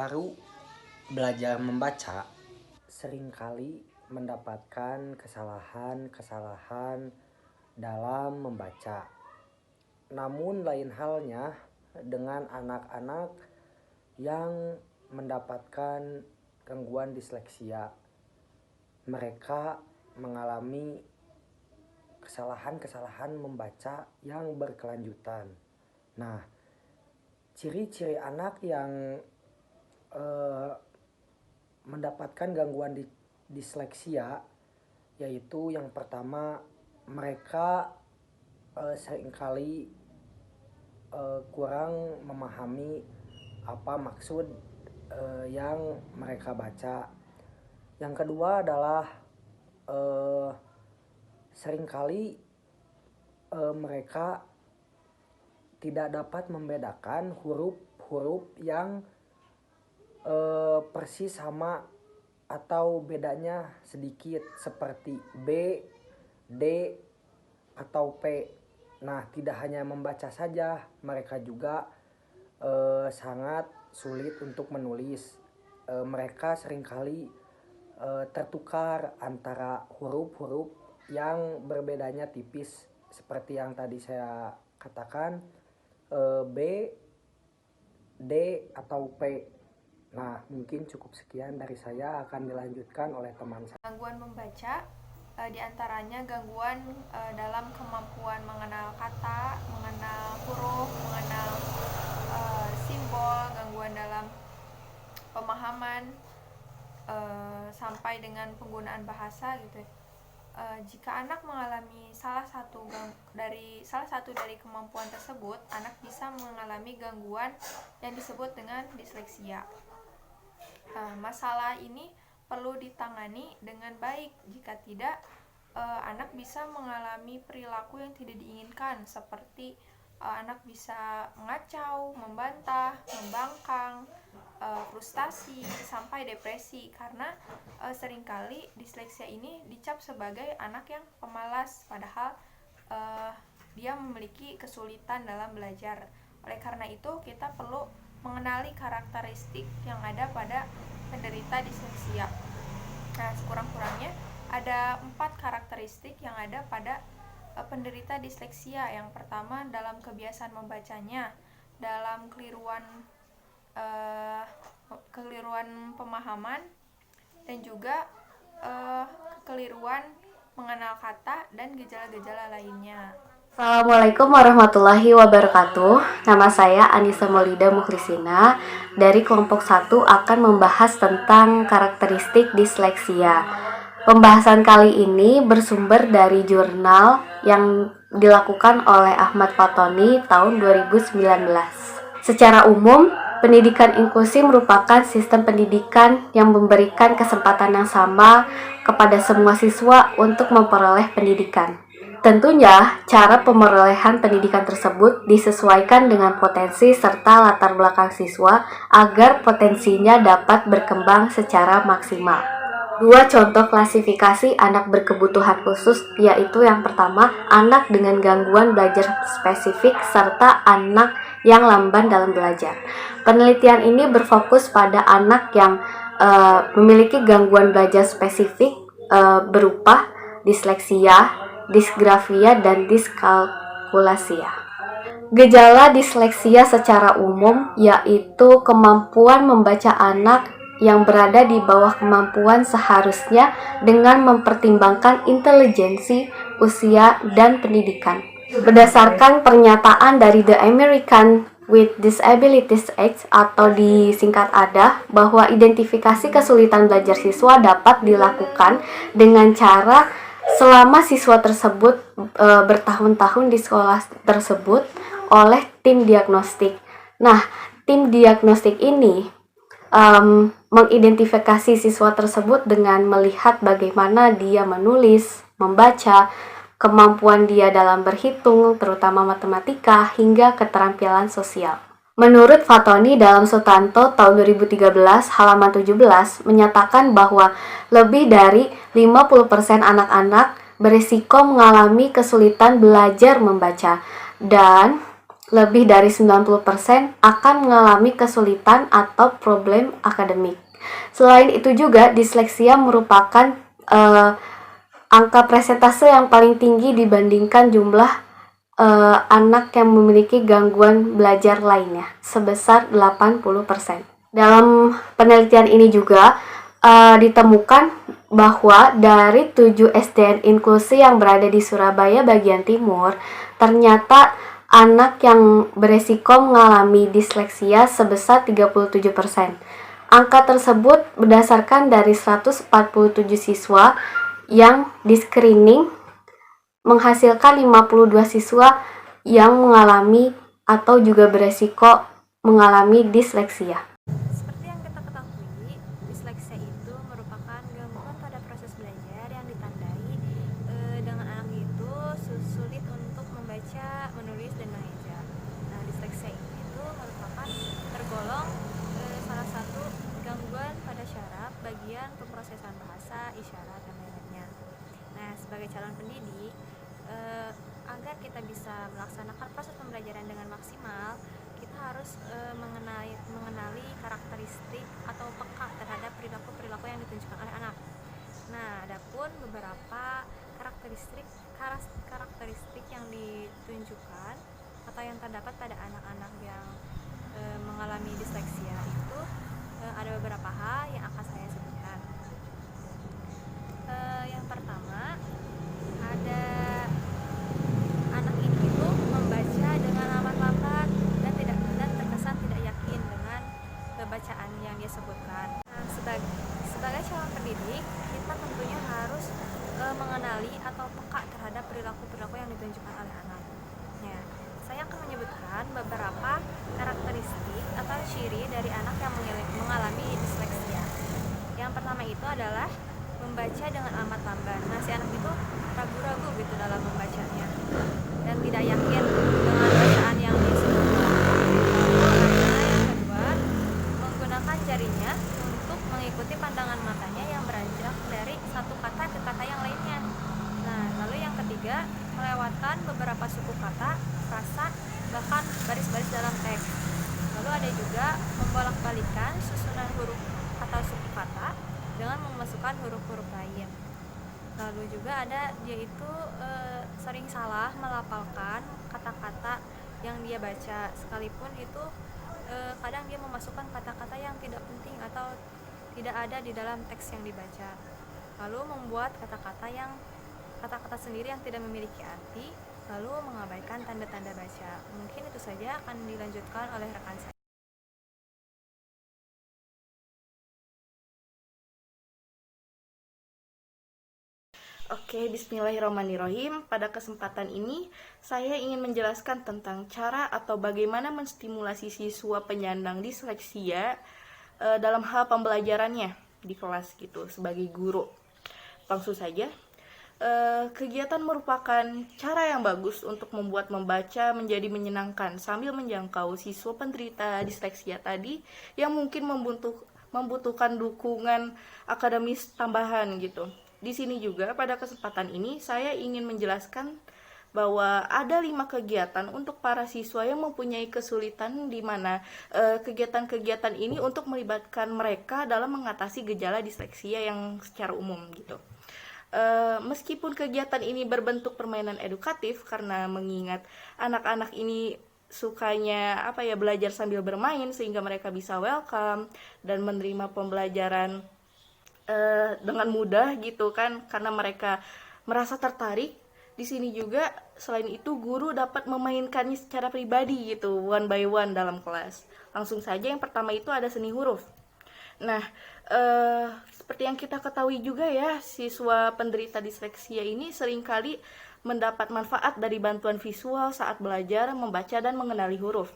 baru belajar membaca seringkali mendapatkan kesalahan-kesalahan dalam membaca. Namun lain halnya dengan anak-anak yang mendapatkan gangguan disleksia. Mereka mengalami kesalahan-kesalahan membaca yang berkelanjutan. Nah, ciri-ciri anak yang mendapatkan gangguan disleksia yaitu yang pertama, mereka seringkali kurang memahami apa maksud yang mereka baca. Yang kedua adalah seringkali mereka tidak dapat membedakan huruf-huruf yang persis sama atau bedanya sedikit seperti B, D, atau P. Nah, tidak hanya membaca saja, mereka juga sangat sulit untuk menulis. Mereka seringkali tertukar antara huruf-huruf yang berbedanya tipis seperti yang tadi saya katakan, B, D, atau P. Nah, mungkin cukup sekian dari saya, akan dilanjutkan oleh teman saya. Gangguan membaca diantaranya gangguan dalam kemampuan mengenal kata, mengenal huruf, mengenal simbol, gangguan dalam pemahaman sampai dengan penggunaan bahasa gitu. Jika anak mengalami salah satu dari kemampuan tersebut, anak bisa mengalami gangguan yang disebut dengan disleksia. Masalah ini perlu ditangani dengan baik. Jika tidak, anak bisa mengalami perilaku yang tidak diinginkan, seperti anak bisa mengacau, membantah, membangkang, frustasi, sampai depresi, karena seringkali disleksia ini dicap sebagai anak yang pemalas, padahal dia memiliki kesulitan dalam belajar. Oleh karena itu, kita perlu mengenali karakteristik yang ada pada penderita disleksia. Nah, sekurang-kurangnya ada 4 karakteristik yang ada pada penderita disleksia. Yang pertama, dalam kebiasaan membacanya, dalam kekeliruan pemahaman, dan juga kekeliruan mengenal kata dan gejala-gejala lainnya. Assalamualaikum warahmatullahi wabarakatuh. Nama saya Anissa Maulida Mukhlisina dari kelompok 1 akan membahas tentang karakteristik disleksia. Pembahasan kali ini bersumber dari jurnal yang dilakukan oleh Ahmad Fatoni tahun 2019. Secara umum, pendidikan inklusi merupakan sistem pendidikan yang memberikan kesempatan yang sama kepada semua siswa untuk memperoleh pendidikan. Tentunya, cara pemerolehan pendidikan tersebut disesuaikan dengan potensi serta latar belakang siswa agar potensinya dapat berkembang secara maksimal. 2 contoh klasifikasi anak berkebutuhan khusus, yaitu yang pertama, anak dengan gangguan belajar spesifik serta anak yang lamban dalam belajar. Penelitian ini berfokus pada anak yang memiliki gangguan belajar spesifik berupa disleksia, disgrafia, dan diskalkulasia. Gejala disleksia secara umum yaitu kemampuan membaca anak yang berada di bawah kemampuan seharusnya dengan mempertimbangkan intelijensi, usia, dan pendidikan. Berdasarkan pernyataan dari The American with Disabilities Act atau disingkat ADA, bahwa identifikasi kesulitan belajar siswa dapat dilakukan dengan cara selama siswa tersebut bertahun-tahun di sekolah tersebut oleh tim diagnostik. Nah, tim diagnostik ini mengidentifikasi siswa tersebut dengan melihat bagaimana dia menulis, membaca, kemampuan dia dalam berhitung, terutama matematika, hingga keterampilan sosial. Menurut Fatoni dalam Sutanto tahun 2013 halaman 17 menyatakan bahwa lebih dari 50% anak-anak berisiko mengalami kesulitan belajar membaca dan lebih dari 90% akan mengalami kesulitan atau problem akademik. Selain itu juga disleksia merupakan angka persentase yang paling tinggi dibandingkan jumlah anak yang memiliki gangguan belajar lainnya, sebesar 80%. Dalam penelitian ini juga ditemukan bahwa dari 7 SDN inklusi yang berada di Surabaya bagian timur, ternyata anak yang beresiko mengalami disleksia sebesar 37%. Angka tersebut berdasarkan dari 147 siswa yang di-screening menghasilkan 52 siswa yang mengalami atau juga beresiko mengalami disleksia. Seperti yang kita ketahui, disleksia itu merupakan gangguan pada proses belajar yang ditandai dengan anak itu sulit untuk membaca, menulis, dan mengeja. Nah, disleksia itu merupakan tergolong salah satu gangguan pada syaraf bagian pemrosesan bahasa, isyarat, dan lainnya. Nah, sebagai calon pendidik, agar kita bisa melaksanakan proses pembelajaran dengan maksimal, kita harus mengenali karakteristik atau peka terhadap perilaku-perilaku yang ditunjukkan oleh anak. Nah, adapun beberapa karakteristik yang ditunjukkan atau yang terdapat pada anak-anak yang mengalami disleksia itu ada beberapa hal yang akan saya sebutkan. Yang pertama, ada anak ini itu membaca dengan amat lambat dan terkesan tidak yakin dengan bacaan yang dia sebutkan. Nah, sebagai calon pendidik, kita tentunya harus mengenali atau peka terhadap perilaku-perilaku yang ditunjukkan oleh anak. Ya, saya akan menyebutkan beberapa karakteristik atau ciri dari anak yang mengalami disleksia. Yang pertama itu adalah membaca dengan amat lambat. Nah, si anak itu ragu-ragu gitu dalam membacanya dan tidak yakin dengan bacaan yang disebutkan. Lalu yang kedua, menggunakan jarinya untuk mengikuti pandangan matanya yang beranjak dari satu kata ke kata yang lainnya. Nah, lalu yang ketiga, melewatkan beberapa suku kata, frasa, bahkan baris-baris dalam teks. Lalu ada juga membolak-balikan susunan huruf atau suku kata dengan memasukkan huruf-huruf lain. Lalu juga ada dia itu sering salah melafalkan kata-kata yang dia baca, sekalipun itu kadang dia memasukkan kata-kata yang tidak penting atau tidak ada di dalam teks yang dibaca. Lalu membuat kata-kata sendiri yang tidak memiliki arti, lalu mengabaikan tanda-tanda baca. Mungkin itu saja akan dilanjutkan oleh rekan saya. Oke, bismillahirrahmanirrahim. Pada kesempatan ini, saya ingin menjelaskan tentang cara atau bagaimana menstimulasi siswa penyandang disleksia dalam hal pembelajarannya di kelas gitu, sebagai guru. Langsung saja, kegiatan merupakan cara yang bagus untuk membuat membaca menjadi menyenangkan sambil menjangkau siswa penderita disleksia tadi yang mungkin membutuhkan dukungan akademis tambahan gitu. Di sini juga pada kesempatan ini saya ingin menjelaskan bahwa ada 5 kegiatan untuk para siswa yang mempunyai kesulitan, di mana kegiatan-kegiatan ini untuk melibatkan mereka dalam mengatasi gejala disleksia yang secara umum gitu. Meskipun kegiatan ini berbentuk permainan edukatif, karena mengingat anak-anak ini sukanya belajar sambil bermain, sehingga mereka bisa welcome dan menerima pembelajaran dengan mudah gitu kan, karena mereka merasa tertarik. Di sini juga selain itu guru dapat memainkannya secara pribadi gitu, one by one dalam kelas. Langsung saja yang pertama itu ada seni huruf. Nah, seperti yang kita ketahui juga ya, siswa penderita disleksia ini seringkali mendapat manfaat dari bantuan visual saat belajar membaca dan mengenali huruf.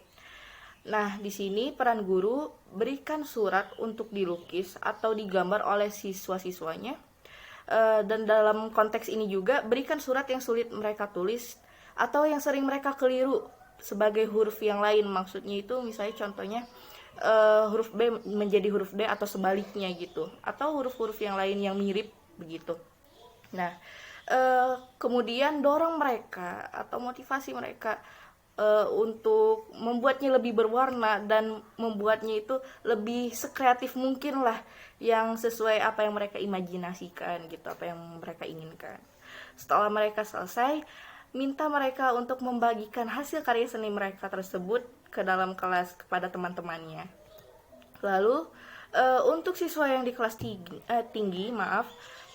Nah, di sini peran guru berikan surat untuk dilukis atau digambar oleh siswa-siswanya. Dan dalam konteks ini juga berikan surat yang sulit mereka tulis atau yang sering mereka keliru sebagai huruf yang lain. Maksudnya itu misalnya contohnya huruf B menjadi huruf D atau sebaliknya gitu, atau huruf-huruf yang lain yang mirip begitu. Nah, kemudian dorong mereka atau motivasi mereka untuk membuatnya lebih berwarna dan membuatnya itu lebih sekreatif mungkin lah, yang sesuai apa yang mereka imajinasikan gitu, apa yang mereka inginkan. Setelah mereka selesai, minta mereka untuk membagikan hasil karya seni mereka tersebut ke dalam kelas kepada teman-temannya. Lalu untuk siswa yang di kelas tinggi,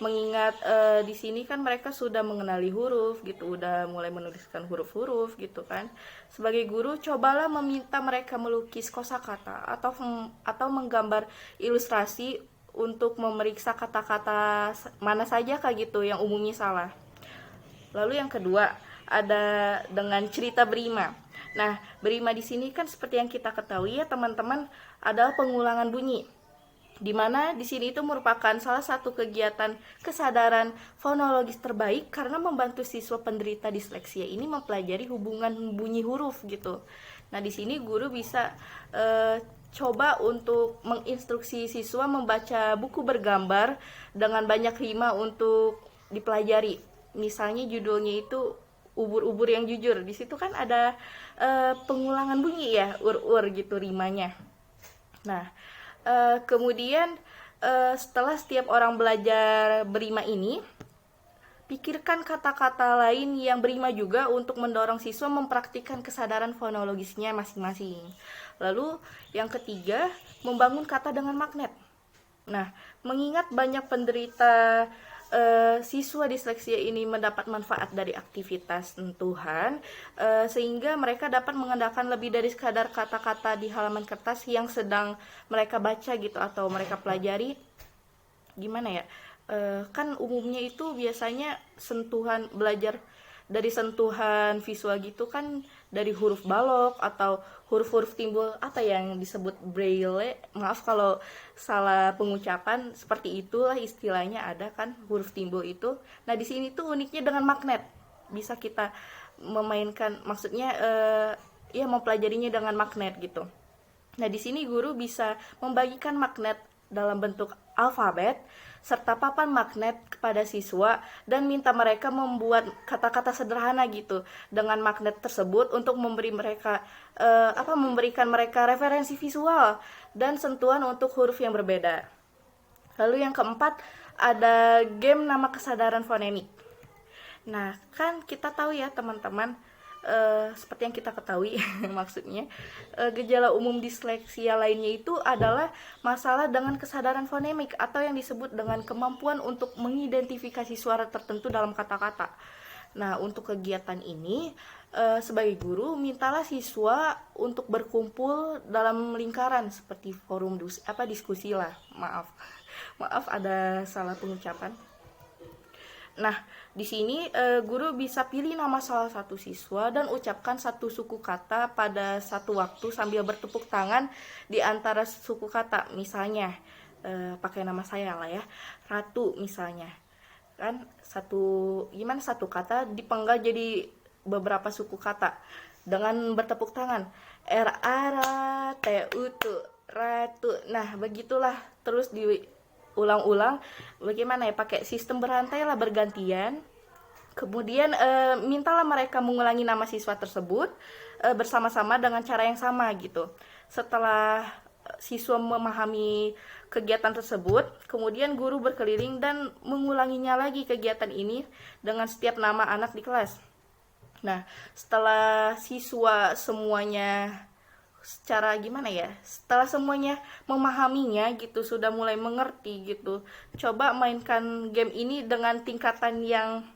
mengingat di sini kan mereka sudah mengenali huruf gitu, udah mulai menuliskan huruf-huruf gitu kan. Sebagai guru, cobalah meminta mereka melukis kosakata atau menggambar ilustrasi untuk memeriksa kata-kata mana saja kayak gitu yang umumnya salah. Lalu yang kedua ada dengan cerita berima. Nah, berima di sini kan seperti yang kita ketahui ya teman-teman, adalah pengulangan bunyi. Di mana di sini itu merupakan salah satu kegiatan kesadaran fonologis terbaik karena membantu siswa penderita disleksia ini mempelajari hubungan bunyi huruf gitu. Nah, di sini guru bisa coba untuk menginstruksi siswa membaca buku bergambar dengan banyak rima untuk dipelajari. Misalnya judulnya itu ubur-ubur yang jujur. Di situ kan ada pengulangan bunyi ya, ur-ur gitu rimanya. Nah, kemudian setelah setiap orang belajar berima ini, pikirkan kata-kata lain yang berima juga untuk mendorong siswa mempraktikkan kesadaran fonologisnya masing-masing. Lalu yang ketiga, membangun kata dengan magnet. Nah, mengingat banyak penderita siswa disleksia ini mendapat manfaat dari aktivitas sentuhan, sehingga mereka dapat mengandalkan lebih dari sekadar kata-kata di halaman kertas yang sedang mereka baca gitu atau mereka pelajari. Gimana ya? Kan umumnya itu biasanya sentuhan, belajar dari sentuhan visual gitu kan dari huruf balok atau huruf-huruf timbul atau yang disebut braille. Maaf kalau salah pengucapan, seperti itulah istilahnya, ada kan huruf timbul itu. Nah, di sini tuh uniknya dengan magnet. Bisa kita memainkan, maksudnya ya mempelajarinya dengan magnet gitu. Nah, di sini guru bisa membagikan magnet dalam bentuk alfabet serta papan magnet kepada siswa dan minta mereka membuat kata-kata sederhana gitu dengan magnet tersebut untuk memberikan mereka referensi visual dan sentuhan untuk huruf yang berbeda. Lalu yang keempat ada game nama kesadaran fonemik. Nah, kan kita tahu ya teman-teman, seperti yang kita ketahui maksudnya gejala umum disleksia lainnya itu adalah masalah dengan kesadaran fonemik atau yang disebut dengan kemampuan untuk mengidentifikasi suara tertentu dalam kata-kata. Nah, untuk kegiatan ini sebagai guru mintalah siswa untuk berkumpul dalam lingkaran seperti forum diskusi lah. Maaf ada salah pengucapan. Nah, di sini guru bisa pilih nama salah satu siswa dan ucapkan satu suku kata pada satu waktu sambil bertepuk tangan di antara suku kata. Misalnya pakai nama saya lah ya, Ratu misalnya. Kan satu kata dipenggal jadi beberapa suku kata dengan bertepuk tangan. R-A-R-A-T-U-T, Ratu. Nah, begitulah terus ulang-ulang. Bagaimana ya, pakai sistem berantai lah, bergantian. Kemudian mintalah mereka mengulangi nama siswa tersebut bersama-sama dengan cara yang sama gitu. Setelah siswa memahami kegiatan tersebut, kemudian guru berkeliling dan mengulanginya lagi kegiatan ini dengan setiap nama anak di kelas. Nah, setelah siswa semuanya setelah semuanya memahaminya gitu, sudah mulai mengerti gitu, coba mainkan game ini dengan tingkatan yang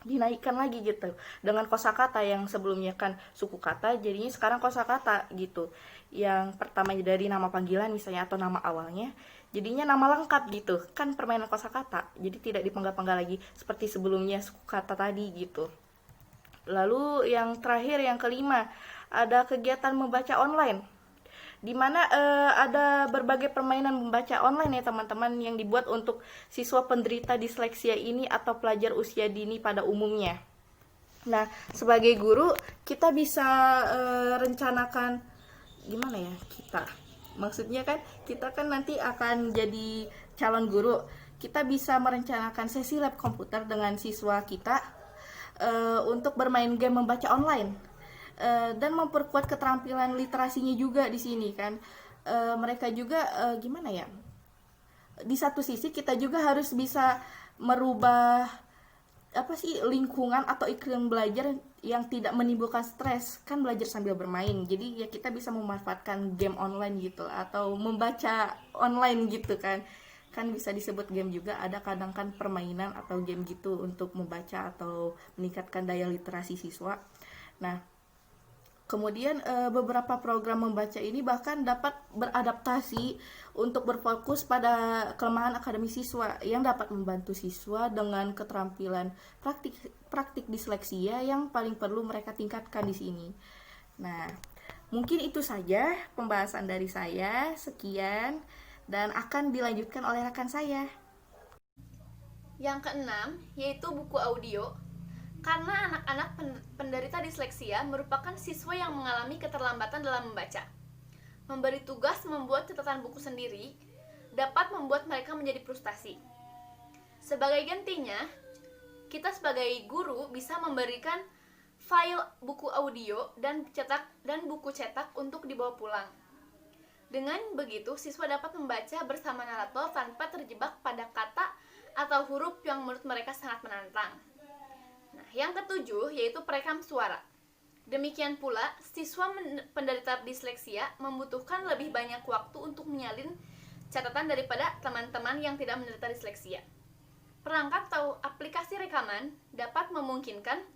dinaikkan lagi gitu, dengan kosakata yang sebelumnya kan suku kata, jadinya sekarang kosakata gitu. Yang pertama dari nama panggilan misalnya atau nama awalnya, jadinya nama lengkap gitu, kan permainan kosakata, jadi tidak dipenggal-penggal lagi seperti sebelumnya suku kata tadi gitu. Lalu yang terakhir, yang kelima, ada kegiatan membaca online, di mana ada berbagai permainan membaca online ya teman-teman yang dibuat untuk siswa penderita disleksia ini atau pelajar usia dini pada umumnya. Nah, sebagai guru kita bisa rencanakan gimana ya, maksudnya kan kita kan nanti akan jadi calon guru, kita bisa merencanakan sesi lab komputer dengan siswa kita untuk bermain game membaca online. dan memperkuat keterampilan literasinya juga di sini kan. Mereka juga gimana ya? Di satu sisi kita juga harus bisa merubah lingkungan atau iklim belajar yang tidak menimbulkan stres. Kan belajar sambil bermain, jadi ya kita bisa memanfaatkan game online gitu atau membaca online gitu kan bisa disebut game juga. Ada kadang kan permainan atau game gitu untuk membaca atau meningkatkan daya literasi siswa. Nah, kemudian beberapa program membaca ini bahkan dapat beradaptasi untuk berfokus pada kelemahan akademis siswa yang dapat membantu siswa dengan keterampilan praktik disleksia yang paling perlu mereka tingkatkan di sini. Nah, mungkin itu saja pembahasan dari saya. Sekian dan akan dilanjutkan oleh rekan saya. Yang keenam, yaitu buku audio. Karena anak-anak penderita disleksia merupakan siswa yang mengalami keterlambatan dalam membaca. Memberi tugas membuat catatan buku sendiri dapat membuat mereka menjadi frustasi. Sebagai gantinya, kita sebagai guru bisa memberikan file buku audio dan buku cetak untuk dibawa pulang. Dengan begitu, siswa dapat membaca bersama narator tanpa terjebak pada kata atau huruf yang menurut mereka sangat menantang. Nah, yang ketujuh yaitu perekam suara. Demikian pula, siswa penderita disleksia membutuhkan lebih banyak waktu untuk menyalin catatan daripada teman-teman yang tidak menderita disleksia. Perangkat atau aplikasi rekaman dapat memungkinkan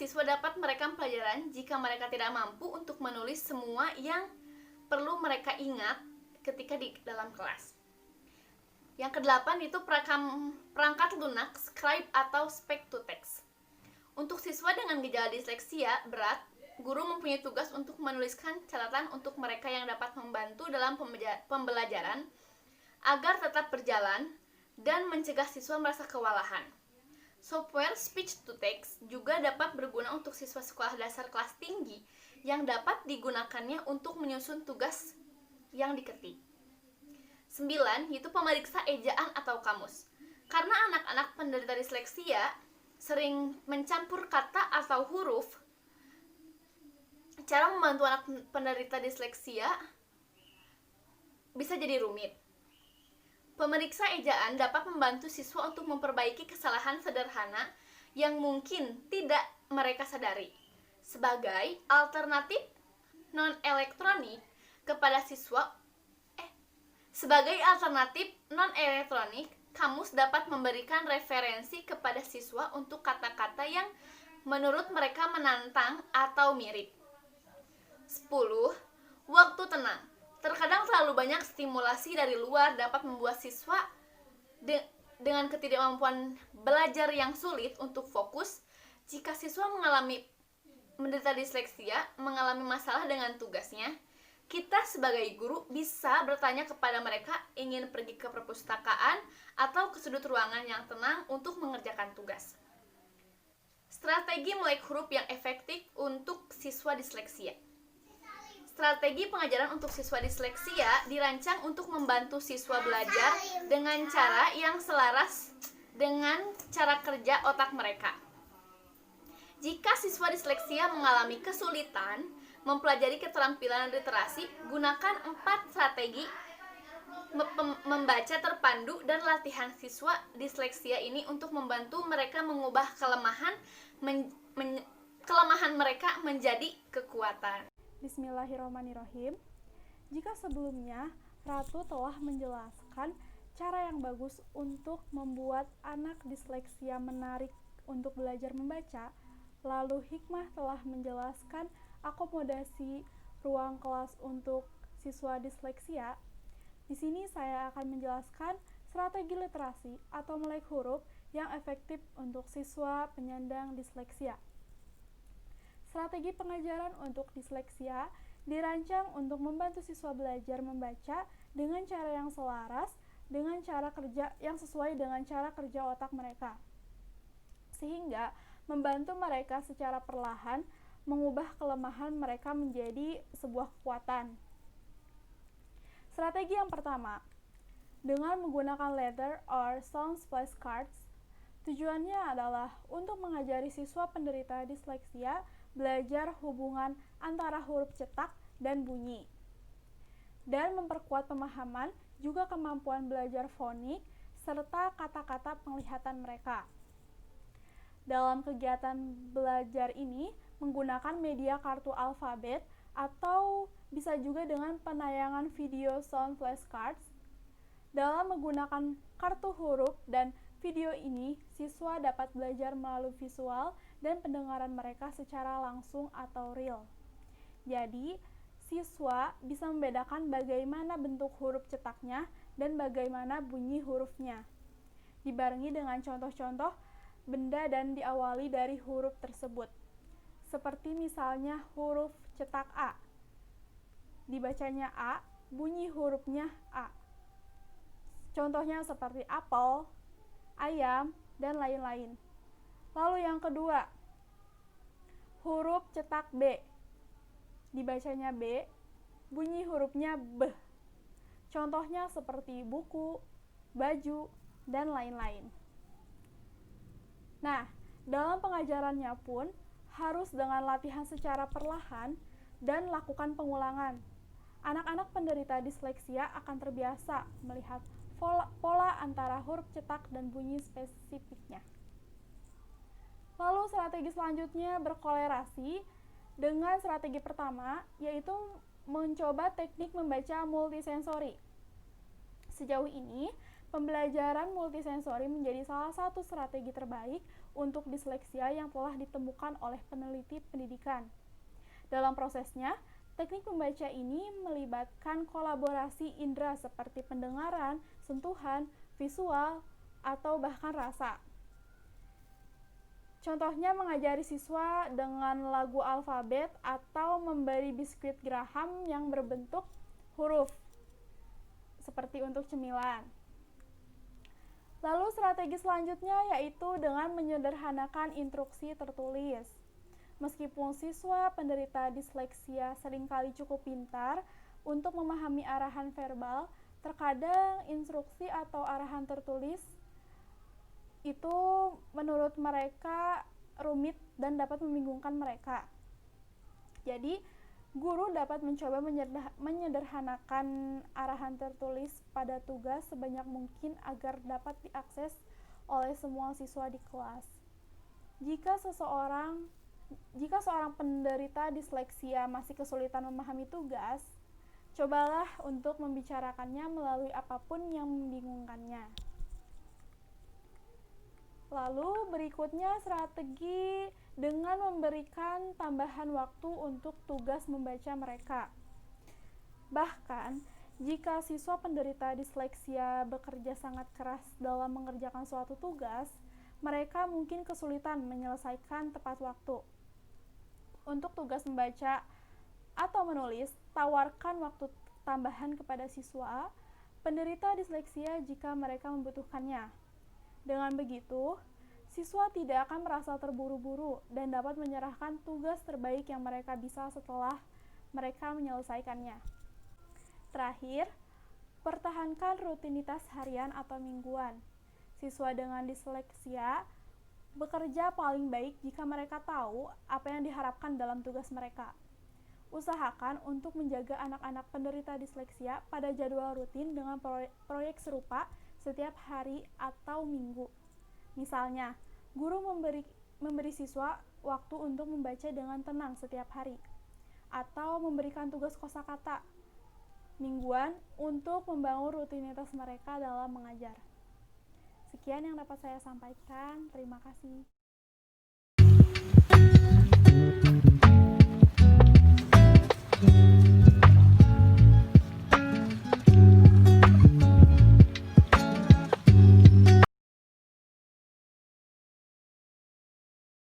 siswa dapat merekam pelajaran jika mereka tidak mampu untuk menulis semua yang perlu mereka ingat ketika di dalam kelas. Yang kedelapan itu perangkat lunak, scribe atau speak to text. Untuk siswa dengan gejala disleksia berat, guru mempunyai tugas untuk menuliskan catatan untuk mereka yang dapat membantu dalam pembelajaran agar tetap berjalan dan mencegah siswa merasa kewalahan. Software speech to text juga dapat berguna untuk siswa sekolah dasar kelas tinggi yang dapat digunakannya untuk menyusun tugas yang diketik. 9. Yaitu pemeriksa ejaan atau kamus. Karena anak-anak penderita disleksia sering mencampur kata atau huruf, cara membantu anak penderita disleksia bisa jadi rumit. Pemeriksa ejaan dapat membantu siswa untuk memperbaiki kesalahan sederhana yang mungkin tidak mereka sadari. Sebagai alternatif non-elektronik kepada siswa Sebagai alternatif non-elektronik, kamus dapat memberikan referensi kepada siswa untuk kata-kata yang menurut mereka menantang atau mirip. 10. Waktu tenang. Terkadang terlalu banyak stimulasi dari luar dapat membuat siswa dengan ketidakmampuan belajar yang sulit untuk fokus. Jika siswa menderita disleksia, mengalami masalah dengan tugasnya, kita sebagai guru bisa bertanya kepada mereka ingin pergi ke perpustakaan atau ke sudut ruangan yang tenang untuk mengerjakan tugas. Strategi melek huruf yang efektif untuk siswa disleksia. Strategi pengajaran untuk siswa disleksia dirancang untuk membantu siswa belajar dengan cara yang selaras dengan cara kerja otak mereka. Jika siswa disleksia mengalami kesulitan mempelajari keterampilan literasi, gunakan 4 strategi membaca terpandu dan latihan siswa disleksia ini untuk membantu mereka mengubah kelemahan mereka menjadi kekuatan. Bismillahirrahmanirrahim. Jika sebelumnya Ratu telah menjelaskan cara yang bagus untuk membuat anak disleksia menarik untuk belajar membaca, lalu Hikmah telah menjelaskan akomodasi ruang kelas untuk siswa disleksia. Di sini saya akan menjelaskan strategi literasi atau melek huruf yang efektif untuk siswa penyandang disleksia. Strategi pengajaran untuk disleksia dirancang untuk membantu siswa belajar membaca dengan cara yang selaras dengan cara kerja yang sesuai dengan cara kerja otak mereka, sehingga membantu mereka secara perlahan mengubah kelemahan mereka menjadi sebuah kekuatan. Strategi yang pertama, dengan menggunakan letter or sound flashcards, Tujuannya adalah untuk mengajari siswa penderita disleksia belajar hubungan antara huruf cetak dan bunyi, dan memperkuat pemahaman juga kemampuan belajar fonik serta kata-kata penglihatan mereka. Dalam kegiatan belajar ini menggunakan media kartu alfabet atau bisa juga dengan penayangan video sound flashcards. Dalam menggunakan kartu huruf dan video ini, siswa dapat belajar melalui visual dan pendengaran mereka secara langsung atau real. Jadi, siswa bisa membedakan bagaimana bentuk huruf cetaknya dan bagaimana bunyi hurufnya, dibarengi dengan contoh-contoh benda dan diawali dari huruf tersebut. Seperti misalnya huruf cetak A. Dibacanya A, bunyi hurufnya A. Contohnya seperti apel, ayam, dan lain-lain. Lalu yang kedua, huruf cetak B. Dibacanya B, bunyi hurufnya B. Contohnya seperti buku, baju, dan lain-lain. Nah, dalam pengajarannya pun harus dengan latihan secara perlahan dan lakukan pengulangan. Anak-anak penderita disleksia akan terbiasa melihat pola antara huruf cetak dan bunyi spesifiknya. Lalu strategi selanjutnya berkolerasi dengan strategi pertama, yaitu mencoba teknik membaca multisensori. Sejauh ini, pembelajaran multisensori menjadi salah satu strategi terbaik untuk disleksia yang telah ditemukan oleh peneliti pendidikan. Dalam prosesnya, teknik membaca ini melibatkan kolaborasi indera seperti pendengaran, sentuhan, visual, atau bahkan rasa. Contohnya mengajari siswa dengan lagu alfabet atau memberi biskuit Graham yang berbentuk huruf, seperti untuk cemilan. Lalu strategi selanjutnya yaitu dengan menyederhanakan instruksi tertulis. Meskipun siswa penderita disleksia seringkali cukup pintar untuk memahami arahan verbal, terkadang instruksi atau arahan tertulis itu menurut mereka rumit dan dapat membingungkan mereka. Jadi, guru dapat mencoba menyederhanakan arahan tertulis pada tugas sebanyak mungkin agar dapat diakses oleh semua siswa di kelas. Jika seorang penderita disleksia masih kesulitan memahami tugas, cobalah untuk membicarakannya melalui apapun yang membingungkannya. Lalu berikutnya strategi dengan memberikan tambahan waktu untuk tugas membaca mereka. Bahkan, jika siswa penderita disleksia bekerja sangat keras dalam mengerjakan suatu tugas, mereka mungkin kesulitan menyelesaikan tepat waktu. Untuk tugas membaca atau menulis, tawarkan waktu tambahan kepada siswa penderita disleksia jika mereka membutuhkannya. Dengan begitu, siswa tidak akan merasa terburu-buru dan dapat menyerahkan tugas terbaik yang mereka bisa setelah mereka menyelesaikannya. Terakhir, pertahankan rutinitas harian atau mingguan. Siswa dengan disleksia bekerja paling baik jika mereka tahu apa yang diharapkan dalam tugas mereka. Usahakan untuk menjaga anak-anak penderita disleksia pada jadwal rutin dengan proyek serupa setiap hari atau minggu. Misalnya, guru memberi siswa waktu untuk membaca dengan tenang setiap hari, atau memberikan tugas kosakata mingguan untuk membangun rutinitas mereka dalam mengajar. Sekian yang dapat saya sampaikan. Terima kasih.